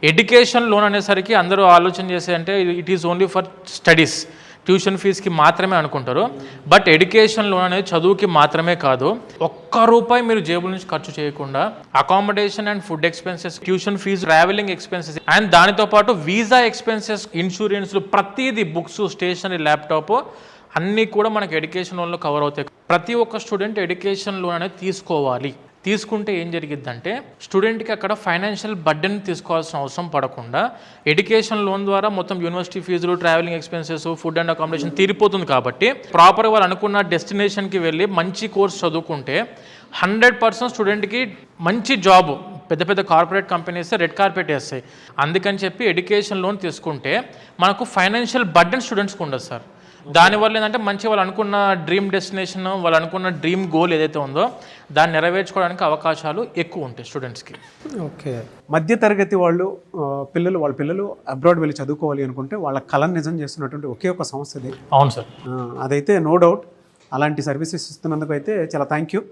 Education loan అనేసరికి అందరూ ఆలోచన చేసే అంటే it is only for studies, tuition ఫీజుకి మాత్రమే అనుకుంటారు. బట్ ఎడ్యుకేషన్ లోన్ అనేది చదువుకి మాత్రమే కాదు. ఒక్క రూపాయి మీరు జేబుల నుంచి ఖర్చు చేయకుండా accommodation and food expenses, tuition fee, travelling expenses and దానితో పాటు వీసా ఎక్స్పెన్సెస్, ఇన్సూరెన్స్లు, ప్రతిదీ, బుక్స్, స్టేషనరీ, ల్యాప్టాప్ అన్నీ కూడా మనకి ఎడ్యుకేషన్ లోన్లో కవర్ అవుతాయి. ప్రతి ఒక్క స్టూడెంట్ ఎడ్యుకేషన్ లోన్ అనేది తీసుకోవాలి. తీసుకుంటే ఏం జరిగిద్దంటే స్టూడెంట్కి అక్కడ ఫైనాన్షియల్ బర్డెన్ తీసుకోవాల్సిన అవసరం పడకుండా ఎడ్యుకేషన్ లోన్ ద్వారా మొత్తం యూనివర్సిటీ ఫీజులు, travelling expenses, food and accommodation తీరిపోతుంది. కాబట్టి ప్రాపర్గా వాళ్ళు అనుకున్న డెస్టినేషన్కి వెళ్ళి మంచి కోర్స్ చదువుకుంటే 100% స్టూడెంట్కి మంచి జాబ్, పెద్ద పెద్ద కార్పొరేట్ కంపెనీస్ రెడ్ కార్పెట్ వేస్తాయి. అందుకని చెప్పి ఎడ్యుకేషన్ లోన్ తీసుకుంటే మనకు ఫైనాన్షియల్ బర్డెన్ స్టూడెంట్స్కి ఉండదు సార్. దానివల్ల ఏంటంటే మంచి వాళ్ళు అనుకున్న డ్రీమ్ డెస్టినేషన్, వాళ్ళు అనుకున్న డ్రీమ్ గోల్ ఏదైతే ఉందో దాన్ని నెరవేర్చుకోవడానికి అవకాశాలు ఎక్కువ ఉంటాయి స్టూడెంట్స్కి. ఓకే, మధ్యతరగతి వాళ్ళు వాళ్ళ పిల్లలు అబ్రాడ్ వెళ్ళి చదువుకోవాలి అనుకుంటే వాళ్ళ కళను నిజం చేస్తున్నటువంటి ఒకే ఒక సంస్థ ఇది. అవును సార్, అదైతే నో డౌట్. అలాంటి సర్వీసెస్ ఇస్తున్నందుకు అయితే చాలా థ్యాంక్ యూ.